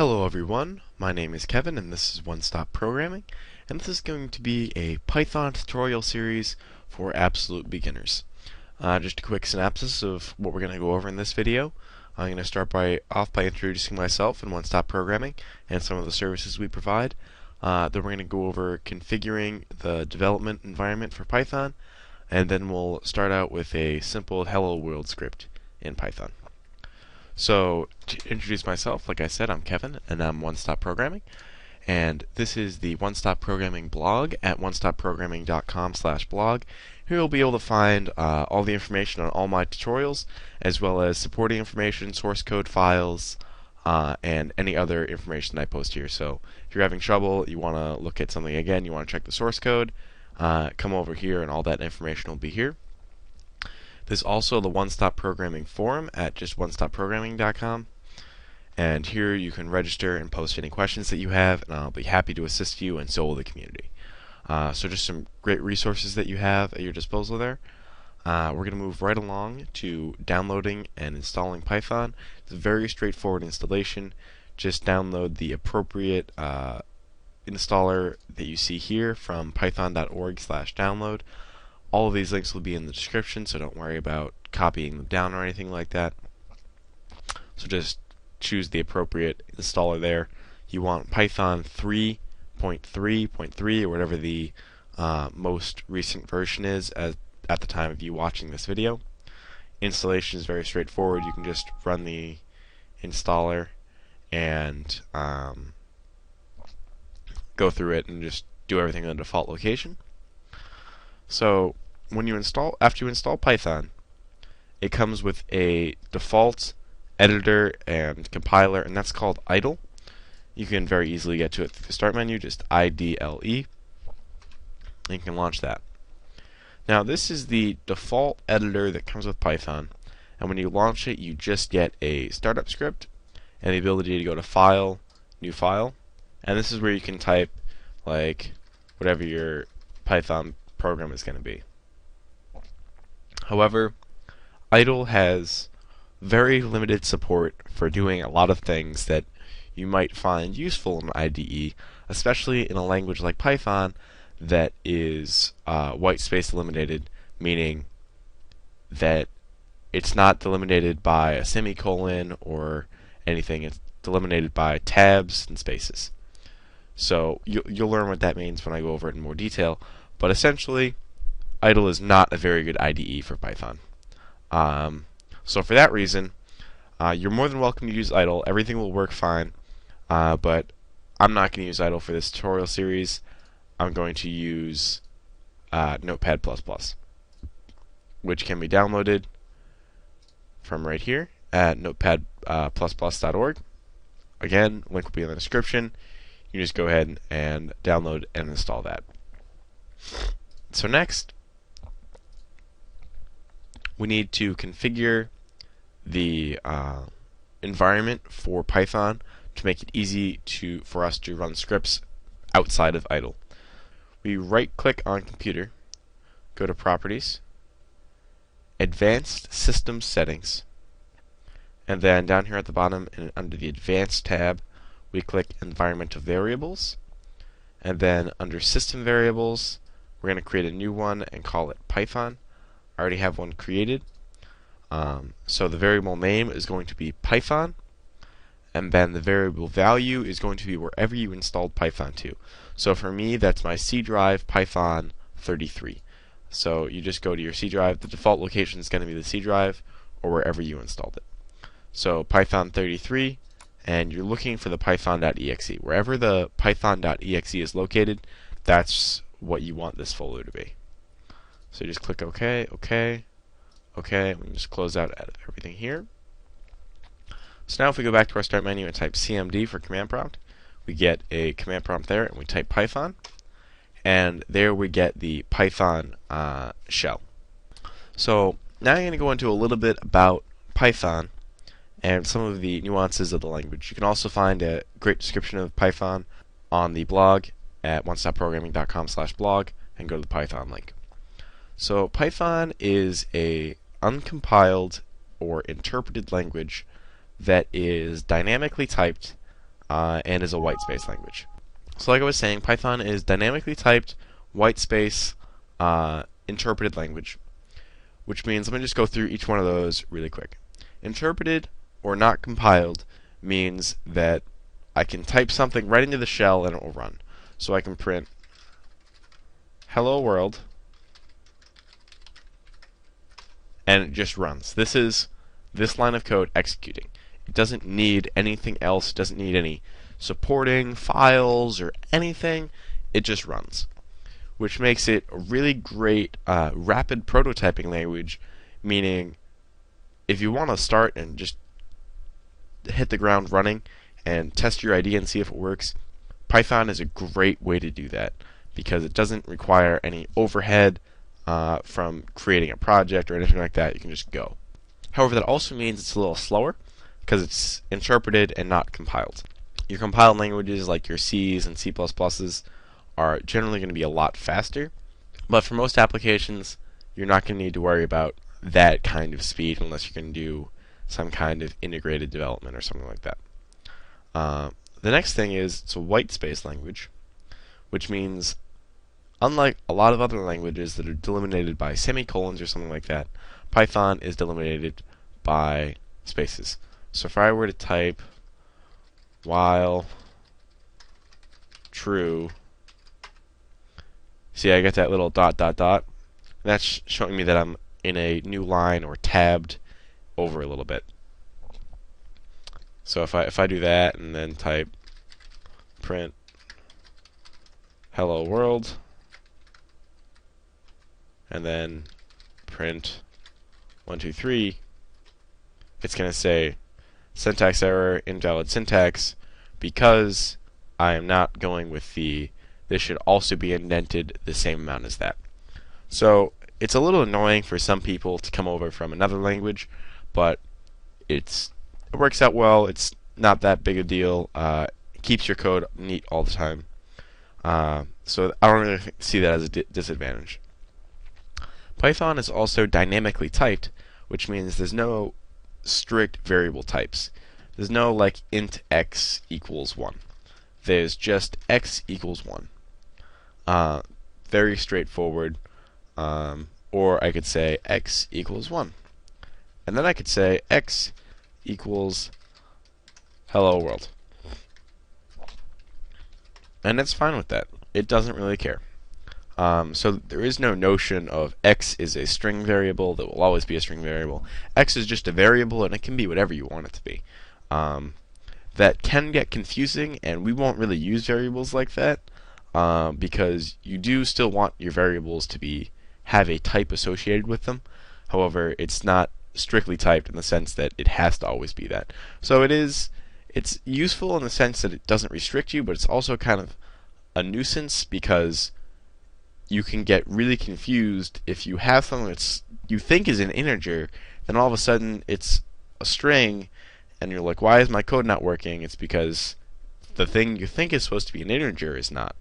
Hello everyone, my name is Kevin and this is One Stop Programming, and this is going to be a Python tutorial series for absolute beginners. Just a quick synopsis of what we're going to go over in this video. I'm going to start off by introducing myself and One Stop Programming and some of the services we provide. Then we're going to go over configuring the development environment for Python, and then we'll start out with a simple hello world script in Python. So, to introduce myself, like I said, I'm Kevin, and I'm One Stop Programming, and this is the One Stop Programming blog at onestopprogramming.com/blog. Here you'll be able to find all the information on all my tutorials, as well as supporting information, source code files, and any other information I post here. So, if you're having trouble, you want to look at something again, you want to check the source code, come over here, and all that information will be here. There's also the One Stop Programming forum at just onestopprogramming.com, and here you can register and post any questions that you have, and I'll be happy to assist you, and so will the community. So just some great resources that you have at your disposal there. We're going to move right along to downloading and installing Python. It's a very straightforward installation. Just download the appropriate installer that you see here from python.org/download. All of these links will be in the description, so don't worry about copying them down or anything like that. So just choose the appropriate installer there. You want Python 3.3.3 or whatever the most recent version is at the time of you watching this video. Installation is very straightforward. You can just run the installer and go through it and just do everything in the default location. So after you install Python, it comes with a default editor and compiler, and that's called IDLE. You can very easily get to it through the start menu, just IDLE, and you can launch that. Now this is the default editor that comes with Python, and when you launch it, you just get a startup script and the ability to go to File, New File, and this is where you can type like whatever your Python program is going to be. However, IDLE has very limited support for doing a lot of things that you might find useful in IDE, especially in a language like Python that is white space delimited, meaning that it's not delimited by a semicolon or anything. It's delimited by tabs and spaces. So you'll learn what that means when I go over it in more detail. But essentially, IDLE is not a very good IDE for Python. So for that reason, you're more than welcome to use IDLE. Everything will work fine. But I'm not going to use IDLE for this tutorial series. I'm going to use Notepad++, which can be downloaded from right here at notepad++.org. Again, link will be in the description. You just go ahead and download and install that. So next, we need to configure the environment for Python to make it easy for us to run scripts outside of IDLE. We right-click on Computer, go to Properties, Advanced System Settings, and then down here at the bottom under the Advanced tab, we click Environmental Variables, and then under System Variables, we're going to create a new one and call it Python. I already have one created. So the variable name is going to be Python, and then the variable value is going to be wherever you installed Python to. So for me, that's my C drive Python 33. So you just go to your C drive. The default location is going to be the C drive or wherever you installed it. So Python 33, and you're looking for the python.exe. Wherever the python.exe is located, that's what you want this folder to be. So you just click OK, OK, OK, and we just close out everything here. So now if we go back to our start menu and type CMD for command prompt, we get a command prompt there, and we type Python, and there we get the Python shell. So now I'm going to go into a little bit about Python and some of the nuances of the language. You can also find a great description of Python on the blog at onestopprogramming.com/blog and go to the Python link. So Python is a uncompiled or interpreted language that is dynamically typed and is a whitespace language. So like I was saying, Python is dynamically typed, whitespace, interpreted language, which means, let me just go through each one of those really quick. Interpreted or not compiled means that I can type something right into the shell and it will run. So I can print hello world, and it just runs. This is this line of code executing. It doesn't need anything else. It doesn't need any supporting files or anything. It just runs, which makes it a really great rapid prototyping language, meaning if you want to start and just hit the ground running and test your idea and see if it works, Python is a great way to do that because it doesn't require any overhead from creating a project or anything like that. You can just go. However, that also means it's a little slower because it's interpreted and not compiled. Your compiled languages like your C's and C++'s are generally going to be a lot faster, but for most applications, you're not going to need to worry about that kind of speed unless you're going to do some kind of integrated development or something like that. The next thing is it's a whitespace language, which means unlike a lot of other languages that are delimited by semicolons or something like that, Python is delimited by spaces. So if I were to type while true, see I get that little dot dot dot. That's showing me that I'm in a new line or tabbed over a little bit. So if I do that and then type print hello world and then print 1 2 3, it's going to say syntax error, invalid syntax, because I am not going with the this should also be indented the same amount as that. So it's a little annoying for some people to come over from another language, but it works out well. It's not that big a deal. It keeps your code neat all the time. So I don't really see that as a disadvantage. Python is also dynamically typed, which means there's no strict variable types. There's no like int x equals 1. There's just x equals 1. Very straightforward. Or I could say x equals 1. And then I could say x equals hello world. And it's fine with that. It doesn't really care. So there is no notion of x is a string variable that will always be a string variable. X is just a variable and it can be whatever you want it to be. That can get confusing, and we won't really use variables like that because you do still want your variables to have a type associated with them. However, it's not strictly typed in the sense that it has to always be that. So it's useful in the sense that it doesn't restrict you, but it's also kind of a nuisance because you can get really confused if you have something that you think is an integer, then all of a sudden it's a string, and you're like, why is my code not working? It's because the thing you think is supposed to be an integer is not.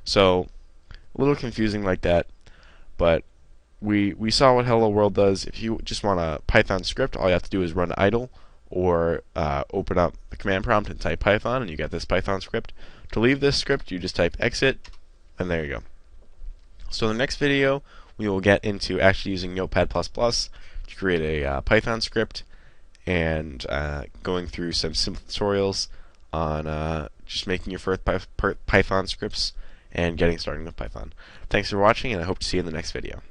So a little confusing like that, but we saw what Hello World does. If you just want a Python script, all you have to do is run idle or open up the command prompt and type Python, and you get this Python script. To leave this script, you just type exit, and there you go. So in the next video, we will get into actually using Notepad++ to create a Python script and going through some simple tutorials on just making your first Python scripts and getting started with Python. Thanks for watching, and I hope to see you in the next video.